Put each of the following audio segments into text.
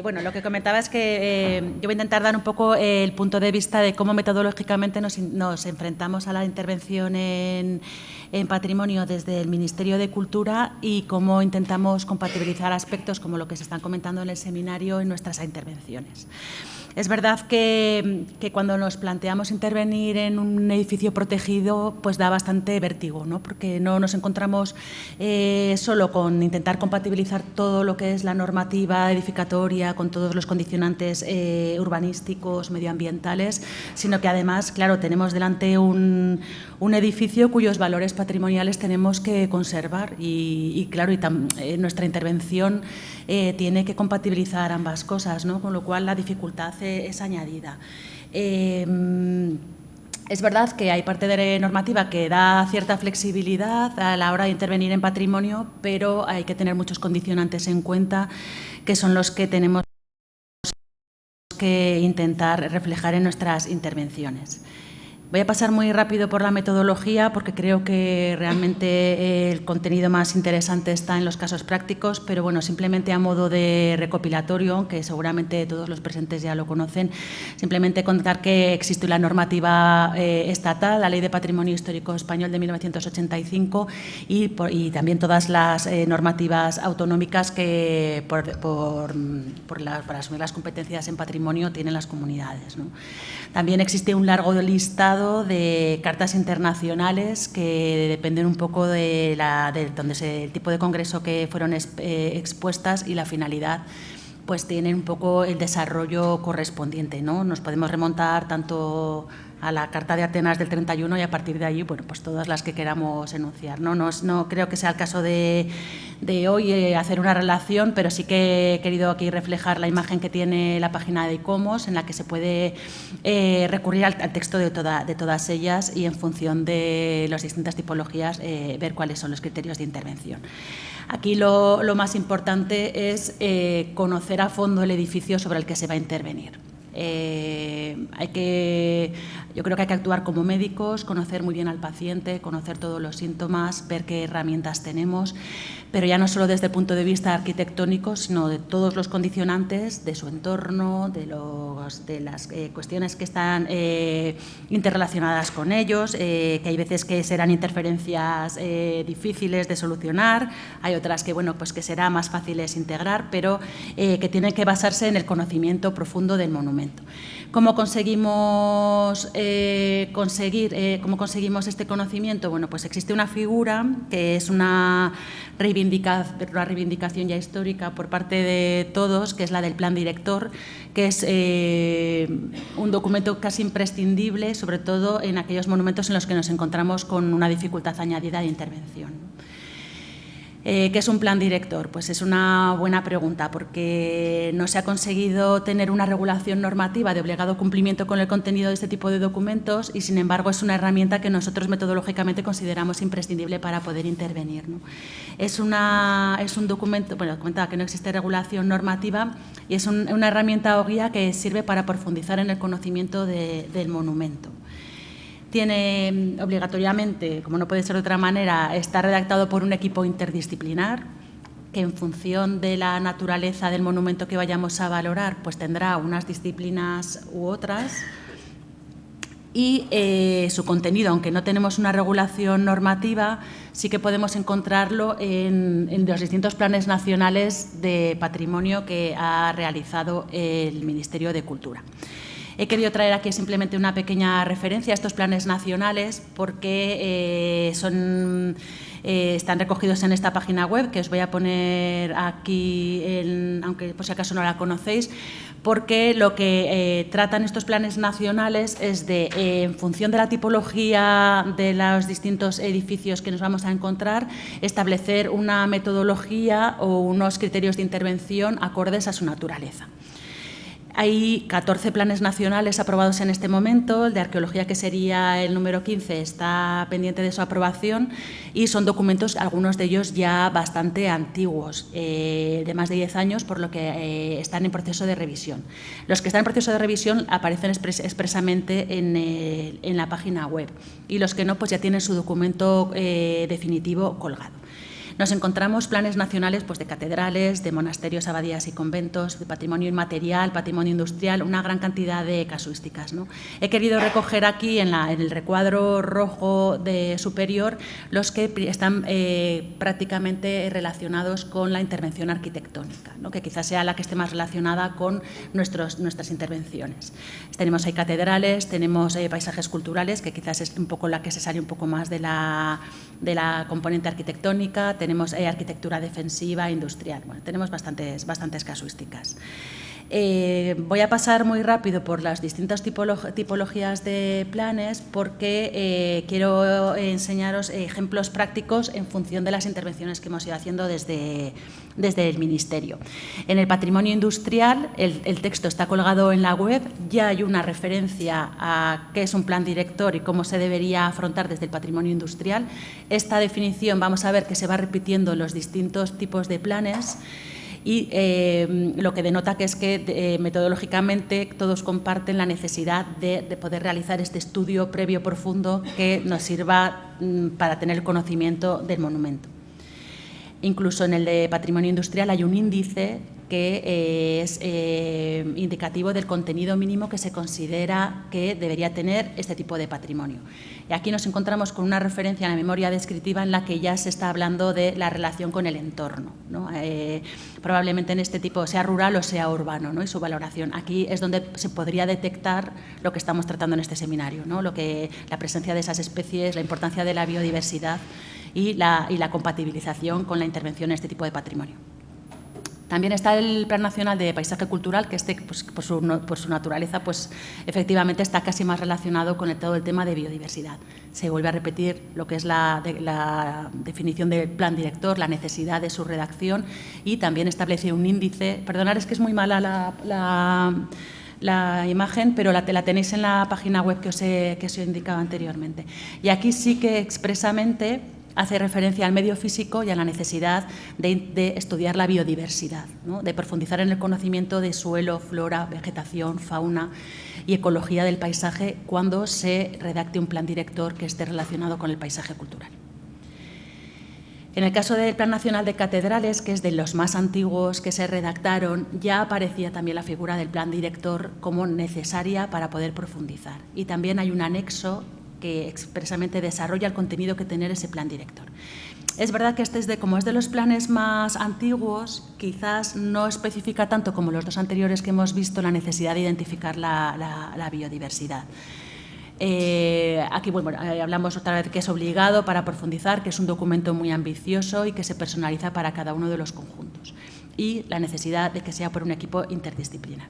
Bueno, lo que comentaba es que yo voy a intentar dar un poco el punto de vista de cómo metodológicamente nos enfrentamos a la intervención en patrimonio desde el Ministerio de Cultura y cómo intentamos compatibilizar aspectos como lo que se están comentando en el seminario en nuestras intervenciones. Es verdad que cuando nos planteamos intervenir en un edificio protegido, pues da bastante vértigo, ¿no? Porque no nos encontramos solo con intentar compatibilizar todo lo que es la normativa edificatoria con todos los condicionantes urbanísticos, medioambientales, sino que además, claro, tenemos delante un edificio cuyos valores patrimoniales tenemos que conservar y claro, nuestra intervención tiene que compatibilizar ambas cosas, ¿no? Con lo cual la dificultad es añadida. Es verdad que hay parte de normativa que da cierta flexibilidad a la hora de intervenir en patrimonio, pero hay que tener muchos condicionantes en cuenta, que son los que tenemos que intentar reflejar en nuestras intervenciones. Voy a pasar muy rápido por la metodología porque creo que realmente el contenido más interesante está en los casos prácticos, pero bueno, simplemente a modo de recopilatorio, que seguramente todos los presentes ya lo conocen, simplemente contar que existe la normativa estatal, la Ley de Patrimonio Histórico Español de 1985 y también todas las normativas autonómicas que para asumir las competencias en patrimonio tienen las comunidades, ¿no? También existe un largo listado de cartas internacionales que dependen un poco de el tipo de congreso que fueron expuestas y la finalidad, pues tienen un poco el desarrollo correspondiente, ¿no? Nos podemos remontar tanto a la Carta de Atenas del 31 y a partir de allí, bueno, pues todas las que queramos enunciar, ¿no? No creo que sea el caso de hoy hacer una relación, pero sí que he querido aquí reflejar la imagen que tiene la página de ICOMOS, en la que se puede recurrir al texto de todas ellas y en función de las distintas tipologías ver cuáles son los criterios de intervención. Aquí lo más importante es conocer a fondo el edificio sobre el que se va a intervenir. Yo creo que hay que actuar como médicos, conocer muy bien al paciente, conocer todos los síntomas, ver qué herramientas tenemos, pero ya no solo desde el punto de vista arquitectónico, sino de todos los condicionantes, de su entorno, de las cuestiones que están interrelacionadas con ellos, que hay veces que serán interferencias difíciles de solucionar, hay otras que, bueno, pues que será más fáciles integrar, pero que tienen que basarse en el conocimiento profundo del monumento. ¿Cómo conseguimos este conocimiento? Bueno, pues existe una figura que es una reivindicación ya histórica por parte de todos, que es la del plan director, que es un documento casi imprescindible, sobre todo en aquellos monumentos en los que nos encontramos con una dificultad añadida de intervención. ¿Qué es un plan director? Pues es una buena pregunta, porque no se ha conseguido tener una regulación normativa de obligado cumplimiento con el contenido de este tipo de documentos y, sin embargo, es una herramienta que nosotros metodológicamente consideramos imprescindible para poder intervenir, ¿no? Es un documento, bueno, comentaba que no existe regulación normativa y es una herramienta o guía que sirve para profundizar en el conocimiento del monumento. Tiene obligatoriamente, como no puede ser de otra manera, está redactado por un equipo interdisciplinar que en función de la naturaleza del monumento que vayamos a valorar, pues tendrá unas disciplinas u otras y su contenido, aunque no tenemos una regulación normativa, sí que podemos encontrarlo en los distintos planes nacionales de patrimonio que ha realizado el Ministerio de Cultura. He querido traer aquí simplemente una pequeña referencia a estos planes nacionales porque están recogidos en esta página web, que os voy a poner aquí, aunque por si acaso no la conocéis, porque lo que tratan estos planes nacionales es de, en función de la tipología de los distintos edificios que nos vamos a encontrar, establecer una metodología o unos criterios de intervención acordes a su naturaleza. Hay 14 planes nacionales aprobados en este momento, el de arqueología, que sería el número 15, está pendiente de su aprobación y son documentos, algunos de ellos ya bastante antiguos, de más de 10 años, por lo que están en proceso de revisión. Los que están en proceso de revisión aparecen expresamente en la página web y los que no, pues ya tienen su documento definitivo colgado. Nos encontramos planes nacionales pues, de catedrales, de monasterios, abadías y conventos, de patrimonio inmaterial, patrimonio industrial, una gran cantidad de casuísticas, ¿no? He querido recoger aquí en el recuadro rojo superior los que están prácticamente relacionados con la intervención arquitectónica, ¿no? Que quizás sea la que esté más relacionada con nuestras intervenciones. Tenemos ahí catedrales, tenemos paisajes culturales, que quizás es un poco la que se sale un poco más de la componente arquitectónica, tenemos arquitectura defensiva, industrial, bueno, tenemos bastantes casuísticas. Voy a pasar muy rápido por las distintas tipologías de planes porque quiero enseñaros ejemplos prácticos en función de las intervenciones que hemos ido haciendo desde el Ministerio. En el patrimonio industrial, el texto está colgado en la web, ya hay una referencia a qué es un plan director y cómo se debería afrontar desde el patrimonio industrial. Esta definición vamos a ver que se va repitiendo en los distintos tipos de planes. Y lo que denota que es que metodológicamente todos comparten la necesidad de poder realizar este estudio previo profundo que nos sirva para tener conocimiento del monumento. Incluso en el de patrimonio industrial hay un índice que es indicativo del contenido mínimo que se considera que debería tener este tipo de patrimonio. Y aquí nos encontramos con una referencia en la memoria descriptiva en la que ya se está hablando de la relación con el entorno, ¿no? Probablemente en este tipo sea rural o sea urbano, ¿no? Y su valoración. Aquí es donde se podría detectar lo que estamos tratando en este seminario, ¿no? La presencia de esas especies, la importancia de la biodiversidad y la compatibilización con la intervención en este tipo de patrimonio. También está el Plan Nacional de Paisaje Cultural, que pues, por su naturaleza pues, efectivamente está casi más relacionado con todo el tema de biodiversidad. Se vuelve a repetir lo que es la definición del plan director, la necesidad de su redacción y también establece un índice. Perdonad, es que es muy mala la imagen, pero la tenéis en la página web que os he indicado anteriormente. Y aquí sí que expresamente hace referencia al medio físico y a la necesidad de estudiar la biodiversidad, ¿no? De profundizar en el conocimiento de suelo, flora, vegetación, fauna y ecología del paisaje cuando se redacte un plan director que esté relacionado con el paisaje cultural. En el caso del Plan Nacional de Catedrales, que es de los más antiguos que se redactaron, ya aparecía también la figura del plan director como necesaria para poder profundizar. Y también hay un anexo que expresamente desarrolla el contenido que tener ese plan director. Es verdad que como es de los planes más antiguos, quizás no especifica tanto como los dos anteriores que hemos visto la necesidad de identificar la biodiversidad. Aquí hablamos otra vez que es obligado para profundizar, que es un documento muy ambicioso y que se personaliza para cada uno de los conjuntos, y la necesidad de que sea por un equipo interdisciplinar.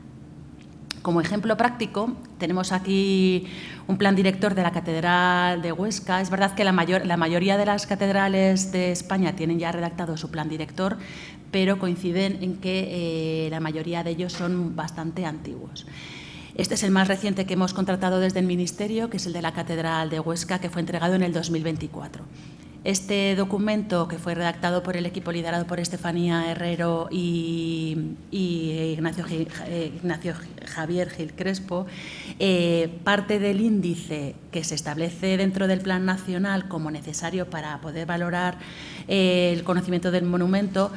Como ejemplo práctico, tenemos aquí un plan director de la Catedral de Huesca. Es verdad que la mayoría de las catedrales de España tienen ya redactado su plan director, pero coinciden en que la mayoría de ellos son bastante antiguos. Este es el más reciente que hemos contratado desde el Ministerio, que es el de la Catedral de Huesca, que fue entregado en el 2024. Este documento, que fue redactado por el equipo liderado por Estefanía Herrero y Ignacio Javier Gil Crespo, parte del índice que se establece dentro del Plan Nacional como necesario para poder valorar el conocimiento del monumento,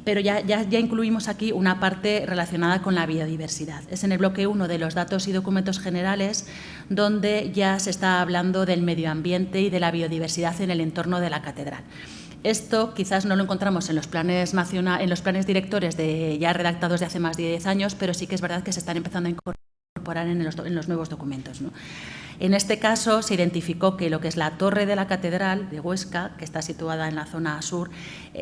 pero ya incluimos aquí una parte relacionada con la biodiversidad. Es en el bloque 1 de los datos y documentos generales, donde ya se está hablando del medio ambiente y de la biodiversidad en el entorno de la catedral. Esto quizás no lo encontramos en los planes directores ya redactados de hace más de 10 años, pero sí que es verdad que se están empezando a incorporar en los nuevos documentos, ¿no? En este caso se identificó que lo que es la torre de la Catedral de Huesca, que está situada en la zona sur,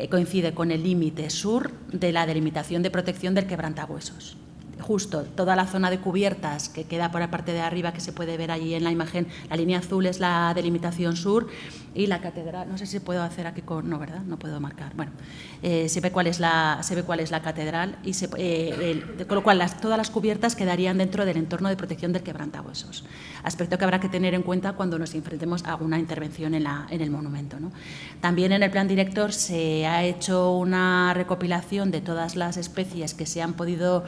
coincide con el límite sur de la delimitación de protección del quebrantahuesos. Justo toda la zona de cubiertas que queda por la parte de arriba, que se puede ver allí en la imagen, la línea azul es la delimitación sur, y la catedral, no sé si puedo hacer aquí no, ¿verdad? No puedo marcar. Bueno, se ve cuál es la catedral y con lo cual todas las cubiertas quedarían dentro del entorno de protección del quebrantahuesos. Aspecto que habrá que tener en cuenta cuando nos enfrentemos a alguna intervención en el monumento, ¿no? También en el plan director se ha hecho una recopilación de todas las especies que se han podido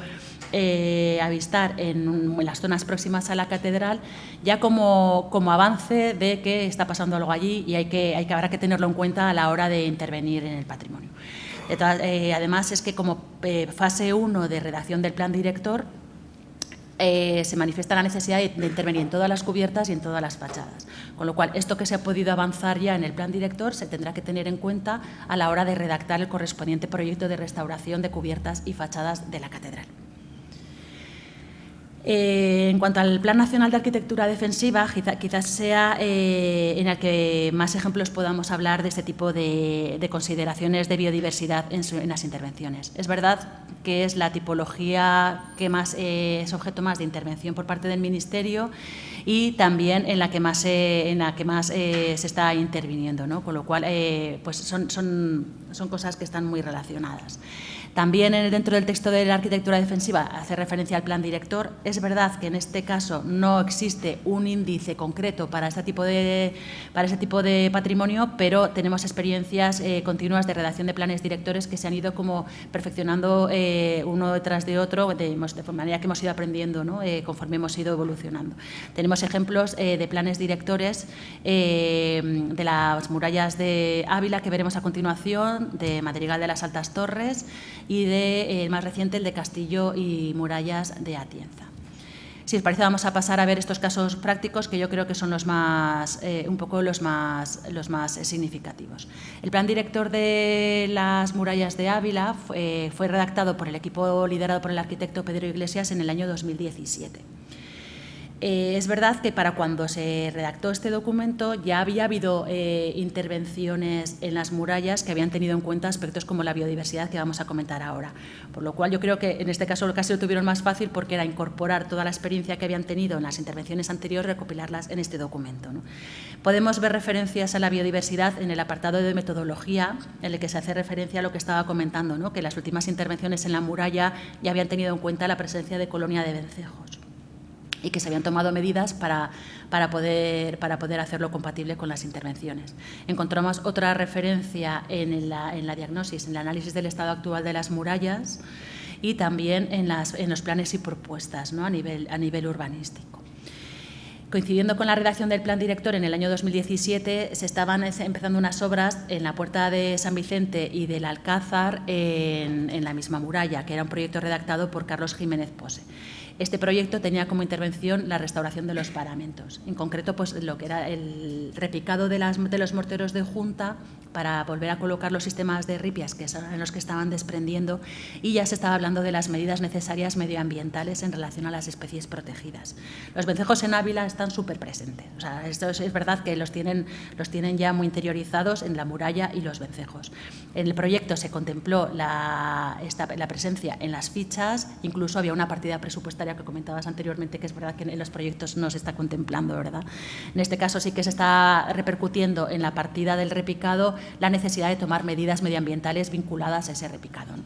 avistar en las zonas próximas a la catedral, ya como avance de que está pasando algo allí y habrá que tenerlo en cuenta a la hora de intervenir en el patrimonio. Además, es que como fase 1 de redacción del plan director, se manifiesta la necesidad de intervenir en todas las cubiertas y en todas las fachadas. Con lo cual, esto que se ha podido avanzar ya en el plan director se tendrá que tener en cuenta a la hora de redactar el correspondiente proyecto de restauración de cubiertas y fachadas de la catedral. En cuanto al Plan Nacional de Arquitectura Defensiva, quizás sea en el que más ejemplos podamos hablar de este tipo de consideraciones de biodiversidad en las intervenciones. Es verdad que es la tipología que más es objeto más de intervención por parte del Ministerio y también en la que más se está interviniendo, ¿no? Con lo cual, pues son cosas que están muy relacionadas. También dentro del texto de la arquitectura defensiva hace referencia al plan director. Es verdad que en este caso no existe un índice concreto para ese tipo de patrimonio, pero tenemos experiencias continuas de redacción de planes directores que se han ido como perfeccionando uno detrás de otro, de manera que hemos ido aprendiendo, ¿no? Conforme hemos ido evolucionando. Tenemos ejemplos de planes directores de las murallas de Ávila, que veremos a continuación, de Madrigal de las Altas Torres, y el más reciente, el de Castillo y Murallas de Atienza. Si os parece, vamos a pasar a ver estos casos prácticos que yo creo que son los más significativos. El plan director de las murallas de Ávila fue redactado por el equipo liderado por el arquitecto Pedro Iglesias en el año 2017. Es verdad que para cuando se redactó este documento ya había habido intervenciones en las murallas que habían tenido en cuenta aspectos como la biodiversidad que vamos a comentar ahora. Por lo cual yo creo que en este caso casi lo tuvieron más fácil porque era incorporar toda la experiencia que habían tenido en las intervenciones anteriores, recopilarlas en este documento, ¿no? Podemos ver referencias a la biodiversidad en el apartado de metodología, en el que se hace referencia a lo que estaba comentando, ¿no? Que las últimas intervenciones en la muralla ya habían tenido en cuenta la presencia de colonia de vencejos y que se habían tomado medidas para poder hacerlo compatible con las intervenciones. Encontramos otra referencia en la diagnosis, en el análisis del estado actual de las murallas y también en los planes y propuestas, ¿no? a nivel urbanístico. Coincidiendo con la redacción del plan director en el año 2017, se estaban empezando unas obras en la Puerta de San Vicente y del Alcázar en la misma muralla, que era un proyecto redactado por Carlos Jiménez Pose. Este proyecto tenía como intervención la restauración de los paramentos, en concreto pues, lo que era el repicado de los morteros de junta para volver a colocar los sistemas de ripias que son en los que estaban desprendiendo, y ya se estaba hablando de las medidas necesarias medioambientales en relación a las especies protegidas. Los vencejos en Ávila están súper presentes, o sea, esto es verdad que los tienen ya muy interiorizados en la muralla y los vencejos. En el proyecto se contempló la presencia en las fichas, incluso había una partida presupuestaria que comentabas anteriormente, que es verdad que en los proyectos no se está contemplando, ¿verdad? En este caso sí que se está repercutiendo en la partida del repicado la necesidad de tomar medidas medioambientales vinculadas a ese repicado, ¿no?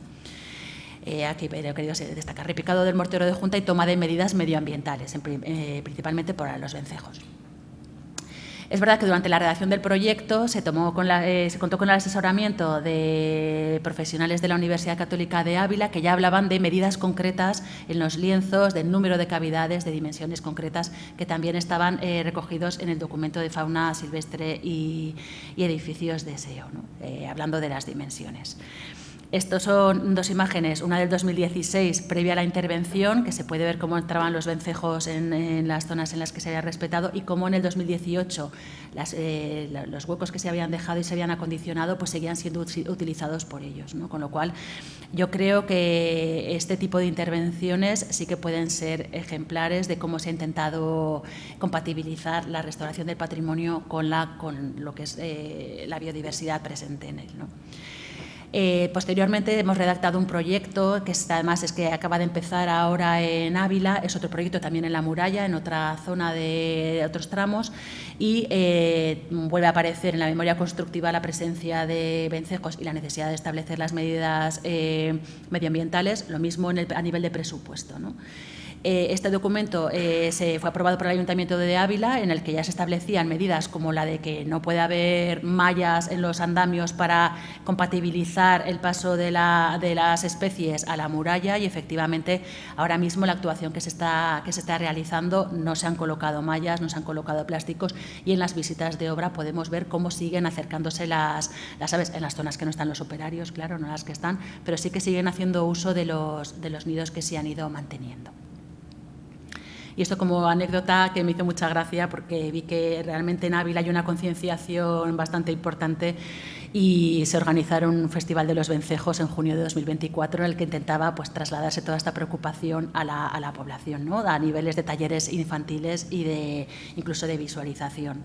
Aquí he querido destacar repicado del mortero de junta y toma de medidas medioambientales, principalmente para los vencejos. Es verdad que durante la redacción del proyecto se contó con el asesoramiento de profesionales de la Universidad Católica de Ávila, que ya hablaban de medidas concretas en los lienzos, del número de cavidades, de dimensiones concretas, que también estaban recogidos en el documento de fauna silvestre y edificios de SEO, ¿no? Hablando de las dimensiones. Estos son dos imágenes, una del 2016, previa a la intervención, que se puede ver cómo entraban los vencejos en las zonas en las que se había respetado, y cómo en el 2018 los huecos que se habían dejado y se habían acondicionado pues seguían siendo utilizados por ellos, ¿no? Con lo cual, yo creo que este tipo de intervenciones sí que pueden ser ejemplares de cómo se ha intentado compatibilizar la restauración del patrimonio con lo que es la biodiversidad presente en él, ¿no? Posteriormente hemos redactado un proyecto que además es que acaba de empezar ahora en Ávila, es otro proyecto también en la muralla, en otra zona de otros tramos, y vuelve a aparecer en la memoria constructiva la presencia de vencejos y la necesidad de establecer las medidas medioambientales, lo mismo a nivel de presupuesto, ¿no? Este documento se fue aprobado por el Ayuntamiento de Ávila, en el que ya se establecían medidas como la de que no puede haber mallas en los andamios para compatibilizar el paso de las especies a la muralla, y efectivamente ahora mismo la actuación que se está realizando no se han colocado mallas, no se han colocado plásticos, y en las visitas de obra podemos ver cómo siguen acercándose las aves en las zonas que no están los operarios, claro, no las que están, pero sí que siguen haciendo uso de los nidos que se han ido manteniendo. Y esto como anécdota que me hizo mucha gracia, porque vi que realmente en Ávila hay una concienciación bastante importante, y se organizaron un Festival de los Vencejos en junio de 2024 en el que intentaba pues trasladarse toda esta preocupación a la población, ¿no? A niveles de talleres infantiles y incluso de visualización.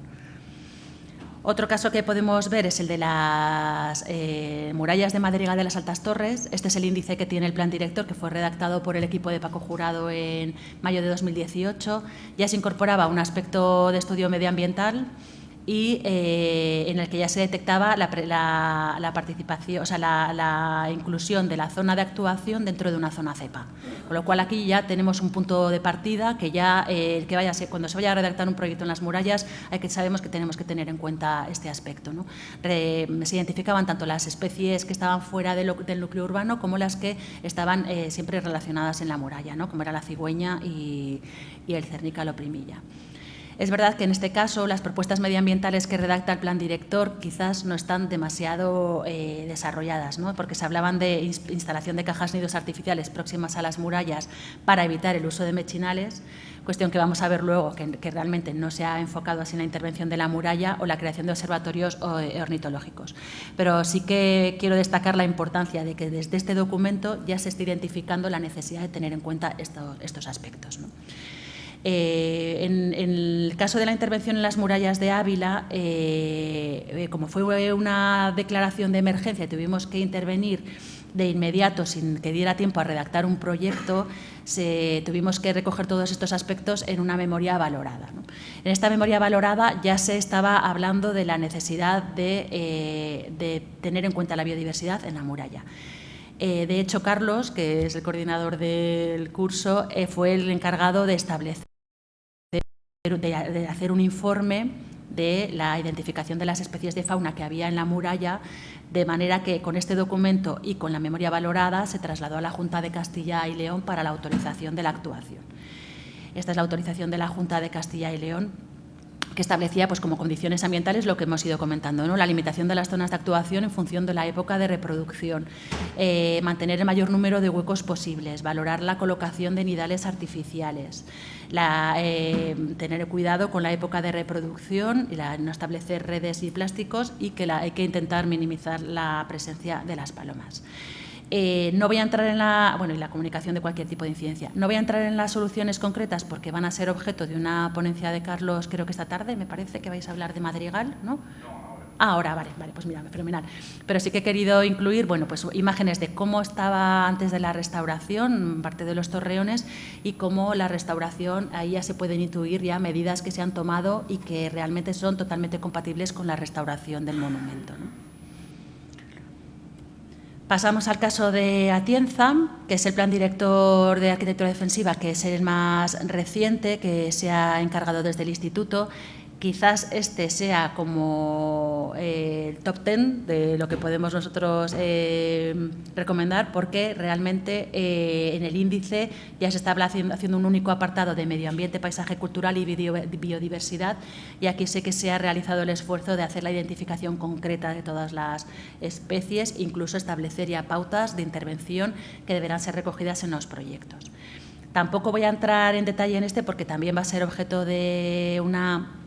Otro caso que podemos ver es el de las murallas de Madrigal de las Altas Torres. Este es el índice que tiene el plan director, que fue redactado por el equipo de Paco Jurado en mayo de 2018. Ya se incorporaba un aspecto de estudio medioambiental y en el que ya se detectaba la participación, o sea, la inclusión de la zona de actuación dentro de una zona cepa. Con lo cual aquí ya tenemos un punto de partida que ya cuando se vaya a redactar un proyecto en las murallas sabemos que tenemos que tener en cuenta este aspecto, ¿no? Se identificaban tanto las especies que estaban fuera del núcleo urbano como las que estaban siempre relacionadas en la muralla, ¿no? Como era la cigüeña y el cernícalo primilla. Es verdad que en este caso las propuestas medioambientales que redacta el plan director quizás no están demasiado desarrolladas, ¿no? Porque se hablaban de instalación de cajas nidos artificiales próximas a las murallas para evitar el uso de mechinales, cuestión que vamos a ver luego que realmente no se ha enfocado así en la intervención de la muralla o la creación de observatorios ornitológicos. Pero sí que quiero destacar la importancia de que desde este documento ya se está identificando la necesidad de tener en cuenta estos aspectos, ¿no? En el caso de la intervención en las murallas de Ávila, como fue una declaración de emergencia y tuvimos que intervenir de inmediato sin que diera tiempo a redactar un proyecto, tuvimos que recoger todos estos aspectos en una memoria valorada, ¿no? En esta memoria valorada ya se estaba hablando de la necesidad de tener en cuenta la biodiversidad en la muralla. De hecho, Carlos, que es el coordinador del curso, fue el encargado de establecer, de hacer un informe de la identificación de las especies de fauna que había en la muralla, de manera que con este documento y con la memoria valorada se trasladó a la Junta de Castilla y León para la autorización de la actuación. Esta es la autorización de la Junta de Castilla y León, que establecía pues, como condiciones ambientales lo que hemos ido comentando, ¿no? La limitación de las zonas de actuación en función de la época de reproducción, mantener el mayor número de huecos posibles, valorar la colocación de nidales artificiales, tener cuidado con la época de reproducción y no establecer redes y plásticos, y que hay que intentar minimizar la presencia de las palomas. No voy a entrar en la comunicación de cualquier tipo de incidencia. No voy a entrar en las soluciones concretas porque van a ser objeto de una ponencia de Carlos, creo que esta tarde, me parece que vais a hablar de Madrigal, ¿no? Ahora, vale, pues mira, fenomenal. Pero sí que he querido incluir, pues imágenes de cómo estaba antes de la restauración, parte de los torreones, y cómo la restauración, ahí ya se pueden intuir ya medidas que se han tomado y que realmente son totalmente compatibles con la restauración del monumento, ¿no? Pasamos al caso de Atienza, que es el plan director de arquitectura defensiva, que es el más reciente, que se ha encargado desde el Instituto. Quizás este sea como el top 10 de lo que podemos nosotros recomendar, porque realmente en el índice ya se está haciendo un único apartado de medio ambiente, paisaje cultural y biodiversidad, y aquí sé que se ha realizado el esfuerzo de hacer la identificación concreta de todas las especies, incluso establecer ya pautas de intervención que deberán ser recogidas en los proyectos. Tampoco voy a entrar en detalle en este porque también va a ser objeto de una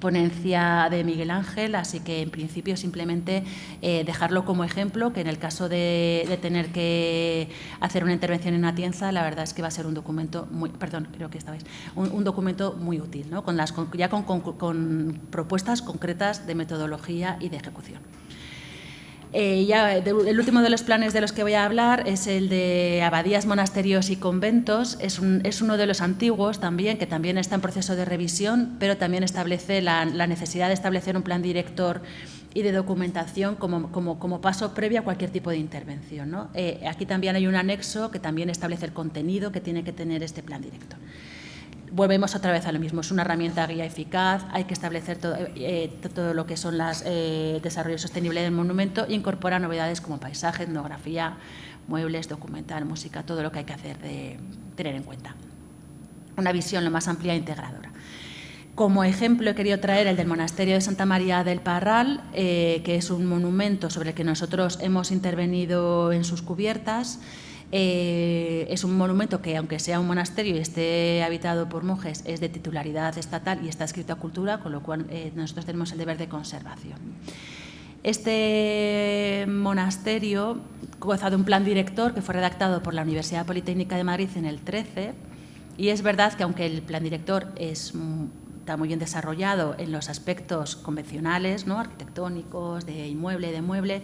ponencia de Miguel Ángel, así que en principio simplemente dejarlo como ejemplo, que en el caso de tener que hacer una intervención en Atienza, la verdad es que va a ser un documento un documento muy útil, ¿no? Con propuestas concretas de metodología y de ejecución. El último de los planes de los que voy a hablar es el de abadías, monasterios y conventos. Es uno de los antiguos también, que también está en proceso de revisión, pero también establece la necesidad de establecer un plan director y de documentación como paso previo a cualquier tipo de intervención, ¿no? Aquí también hay un anexo que también establece el contenido que tiene que tener este plan director. Volvemos otra vez a lo mismo, es una herramienta guía eficaz, hay que establecer todo lo que son los desarrollo sostenible del monumento e incorpora novedades como paisaje, etnografía, muebles, documental, música, todo lo que hay que hacer de tener en cuenta. Una visión lo más amplia e integradora. Como ejemplo he querido traer el del Monasterio de Santa María del Parral, que es un monumento sobre el que nosotros hemos intervenido en sus cubiertas. Es un monumento que, aunque sea un monasterio y esté habitado por monjes, es de titularidad estatal y está adscrito a cultura, con lo cual nosotros tenemos el deber de conservación. Este monasterio goza de un plan director que fue redactado por la Universidad Politécnica de Madrid en el 13, y es verdad que aunque el plan director está muy bien desarrollado en los aspectos convencionales, ¿no?, arquitectónicos, de inmueble, de mueble,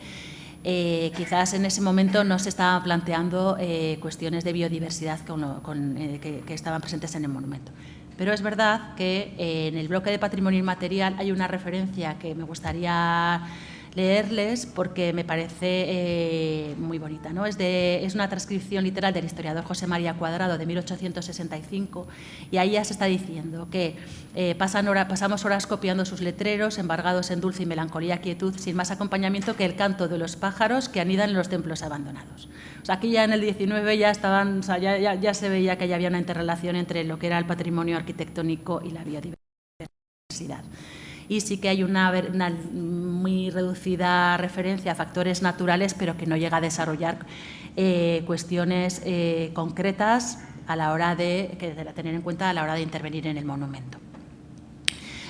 quizás en ese momento no se estaban planteando cuestiones de biodiversidad que estaban presentes en el monumento. Pero es verdad que en el bloque de patrimonio inmaterial hay una referencia que me gustaría leerles porque me parece muy bonita, ¿no? Es una transcripción literal del historiador José María Cuadrado de 1865, y ahí ya se está diciendo que pasamos horas copiando sus letreros, embargados en dulce y melancolía quietud, sin más acompañamiento que el canto de los pájaros que anidan en los templos abandonados. O sea, aquí ya en el 19 ya estaban, o sea, ya se veía que ya había una interrelación entre lo que era el patrimonio arquitectónico y la biodiversidad. Y sí que hay una muy reducida referencia a factores naturales, pero que no llega a desarrollar cuestiones concretas a la hora de tener en cuenta a la hora de intervenir en el monumento.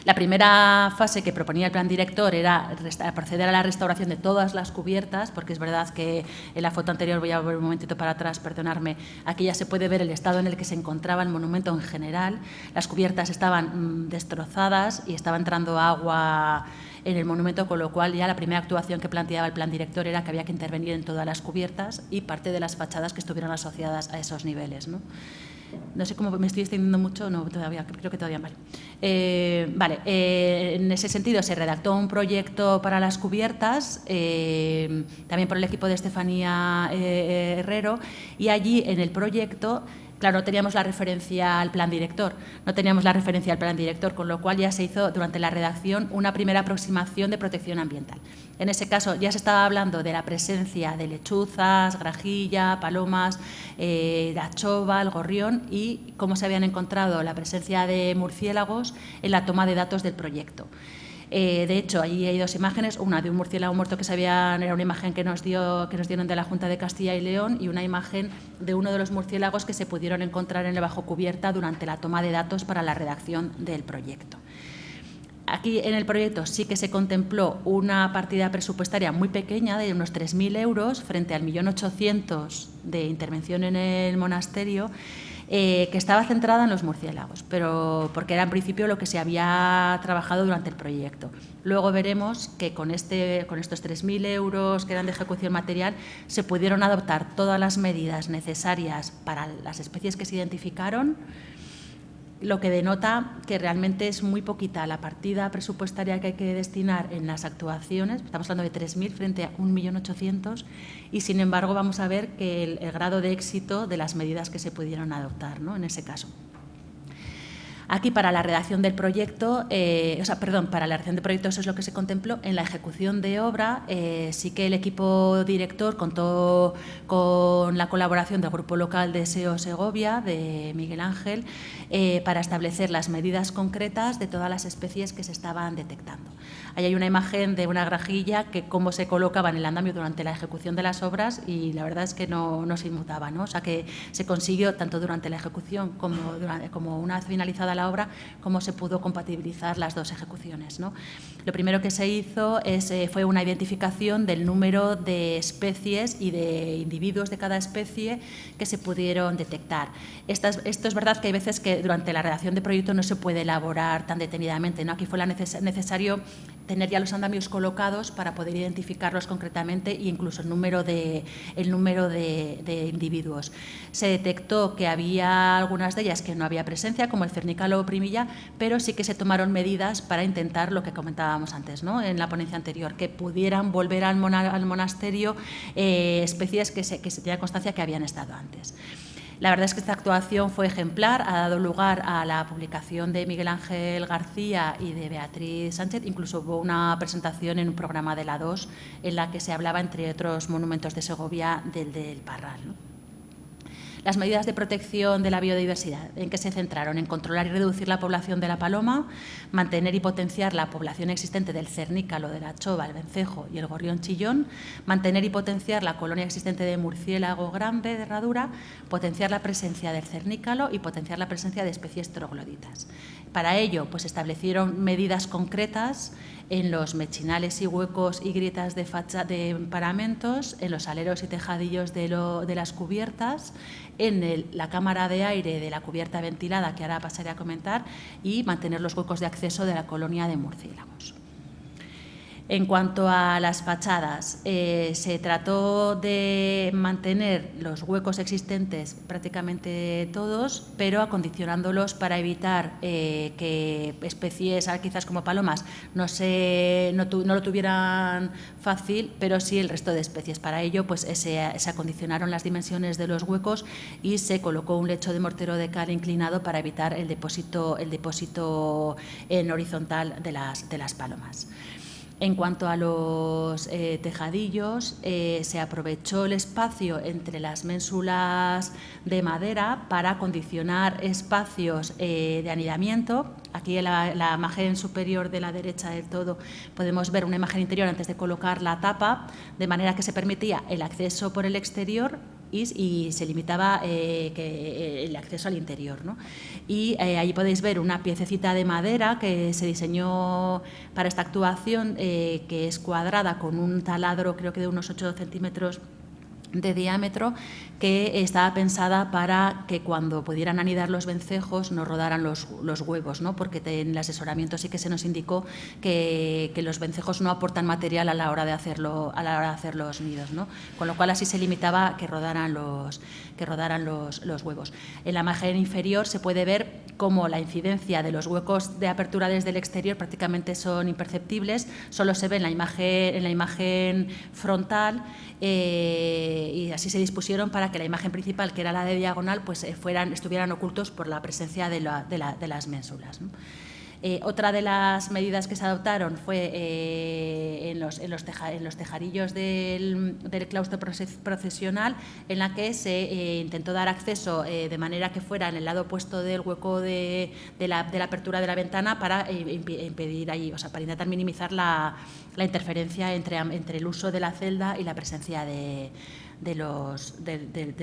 La primera fase que proponía el plan director era proceder a la restauración de todas las cubiertas, porque es verdad que en la foto anterior, voy a volver un momentito para atrás, perdonadme, aquí ya se puede ver el estado en el que se encontraba el monumento en general. Las cubiertas estaban destrozadas y estaba entrando agua en el monumento, con lo cual ya la primera actuación que planteaba el plan director era que había que intervenir en todas las cubiertas y parte de las fachadas que estuvieran asociadas a esos niveles, ¿no? No sé cómo me estoy extendiendo mucho, no, todavía, creo que todavía mal. En ese sentido se redactó un proyecto para las cubiertas, también por el equipo de Estefanía Herrero, y allí en el proyecto, claro, no teníamos la referencia al plan director, con lo cual ya se hizo durante la redacción una primera aproximación de protección ambiental. En ese caso ya se estaba hablando de la presencia de lechuzas, grajilla, palomas, achova, el gorrión, y cómo se habían encontrado la presencia de murciélagos en la toma de datos del proyecto. De hecho, allí hay dos imágenes, una de un murciélago muerto era una imagen que nos dieron de la Junta de Castilla y León, y una imagen de uno de los murciélagos que se pudieron encontrar en el bajo cubierta durante la toma de datos para la redacción del proyecto. Aquí en el proyecto sí que se contempló una partida presupuestaria muy pequeña de unos 3.000 euros frente al 1.800.000 de intervención en el monasterio, que estaba centrada en los murciélagos, pero porque era en principio lo que se había trabajado durante el proyecto. Luego veremos que con estos 3.000 euros que eran de ejecución material se pudieron adoptar todas las medidas necesarias para las especies que se identificaron, lo que denota que realmente es muy poquita la partida presupuestaria que hay que destinar en las actuaciones. Estamos hablando de 3.000 frente a 1.800.000, y sin embargo vamos a ver que el grado de éxito de las medidas que se pudieron adoptar, ¿no?, en ese caso. Aquí para la redacción del proyecto, para la redacción de proyectos es lo que se contempló. En la ejecución de obra sí que el equipo director contó con la colaboración del Grupo Local de SEO Segovia, de Miguel Ángel, para establecer las medidas concretas de todas las especies que se estaban detectando. Ahí hay una imagen de una grajilla que cómo se colocaba en el andamio durante la ejecución de las obras, y la verdad es que no se inmutaba, ¿no? O sea que se consiguió tanto durante la ejecución como una vez finalizada la obra, cómo se pudo compatibilizar las dos ejecuciones, ¿no? Lo primero que se hizo fue una identificación del número de especies y de individuos de cada especie que se pudieron detectar. Esto es verdad que hay veces que durante la redacción de proyecto no se puede elaborar tan detenidamente, ¿no? Aquí fue necesario tener ya los andamios colocados para poder identificarlos concretamente e incluso el número de individuos. Se detectó que había algunas de ellas que no había presencia, como el cernícalo o primilla, pero sí que se tomaron medidas para intentar lo que comentábamos antes, ¿no?, en la ponencia anterior, que pudieran volver al monasterio especies que se tenía constancia que habían estado antes. La verdad es que esta actuación fue ejemplar, ha dado lugar a la publicación de Miguel Ángel García y de Beatriz Sánchez. Incluso hubo una presentación en un programa de la 2 en la que se hablaba, entre otros monumentos de Segovia, del Parral, ¿no? Las medidas de protección de la biodiversidad, ¿en qué se centraron? En controlar y reducir la población de la paloma, mantener y potenciar la población existente del cernícalo, de la chova, el vencejo y el gorrión chillón, mantener y potenciar la colonia existente de murciélago grande de herradura, potenciar la presencia del cernícalo y potenciar la presencia de especies trogloditas. Para ello, pues establecieron medidas concretas en los mechinales y huecos y grietas de paramentos, en los aleros y tejadillos de las cubiertas, en la cámara de aire de la cubierta ventilada, que ahora pasaré a comentar, y mantener los huecos de acceso de la colonia de murciélagos. En cuanto a las fachadas, se trató de mantener los huecos existentes prácticamente todos, pero acondicionándolos para evitar que especies quizás como palomas no lo tuvieran fácil, pero sí el resto de especies. Para ello, pues se acondicionaron las dimensiones de los huecos y se colocó un lecho de mortero de cal inclinado para evitar el depósito en horizontal de las palomas. En cuanto a los tejadillos, se aprovechó el espacio entre las ménsulas de madera para acondicionar espacios de anidamiento. Aquí en la imagen superior de la derecha del todo podemos ver una imagen interior antes de colocar la tapa, de manera que se permitía el acceso por el exterior y se limitaba el acceso al interior, ¿no? Y ahí podéis ver una piececita de madera que se diseñó para esta actuación, que es cuadrada con un taladro, creo que de unos 8 centímetros de diámetro, que estaba pensada para que cuando pudieran anidar los vencejos no rodaran los huevos, ¿no? Porque en el asesoramiento sí que se nos indicó que los vencejos no aportan material a la hora de hacer los nidos, ¿no? Con lo cual así se limitaba a que rodaran los huevos. En la imagen inferior se puede ver cómo la incidencia de los huecos de apertura desde el exterior prácticamente son imperceptibles, solo se ve en la imagen frontal, y así se dispusieron para que la imagen principal, que era la de diagonal, pues estuvieran ocultos por la presencia de las ménsulas, ¿no? Otra de las medidas que se adoptaron fue en los tejarillos del claustro procesional, en la que se intentó dar acceso de manera que fuera en el lado opuesto del hueco de la apertura de la ventana para impedir ahí, o sea, para intentar minimizar la interferencia entre el uso de la celda y la presencia de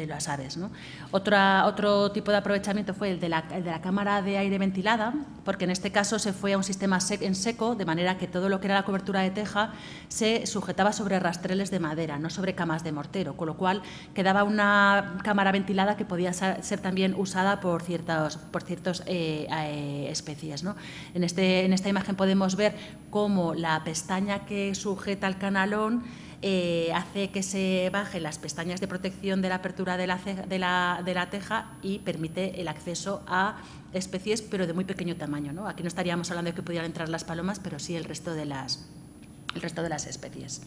las aves, ¿no? Otro tipo de aprovechamiento fue el de la cámara de aire ventilada, porque en este caso se fue a un sistema en seco, de manera que todo lo que era la cobertura de teja se sujetaba sobre rastreles de madera, no sobre camas de mortero, con lo cual quedaba una cámara ventilada que podía ser también usada por ciertas especies, ¿no? En esta imagen podemos ver cómo la pestaña que sujeta el canalón hace que se bajen las pestañas de protección de la apertura de la teja y permite el acceso a especies, pero de muy pequeño tamaño, ¿no? Aquí no estaríamos hablando de que pudieran entrar las palomas, pero sí el resto de las especies.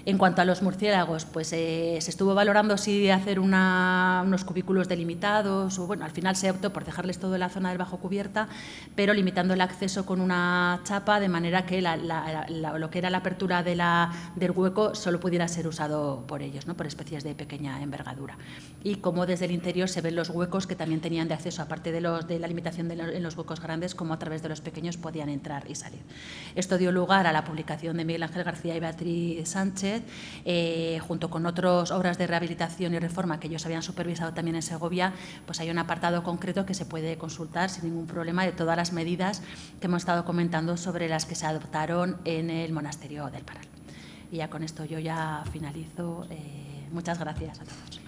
En cuanto a los murciélagos, pues se estuvo valorando si hacer unos cubículos delimitados o, bueno, al final se optó por dejarles todo en la zona del bajo cubierta, pero limitando el acceso con una chapa, de manera que lo que era la apertura del hueco solo pudiera ser usado por ellos, ¿no? Por especies de pequeña envergadura. Y como desde el interior se ven los huecos que también tenían de acceso, aparte de la limitación en los huecos grandes, como a través de los pequeños podían entrar y salir. Esto dio lugar a la publicación de Miguel Ángel García y Beatriz Sánchez, junto con otras obras de rehabilitación y reforma que ellos habían supervisado también en Segovia. Pues hay un apartado concreto que se puede consultar sin ningún problema de todas las medidas que hemos estado comentando sobre las que se adoptaron en el monasterio del Parral. Y ya con esto yo ya finalizo. Muchas gracias a todos.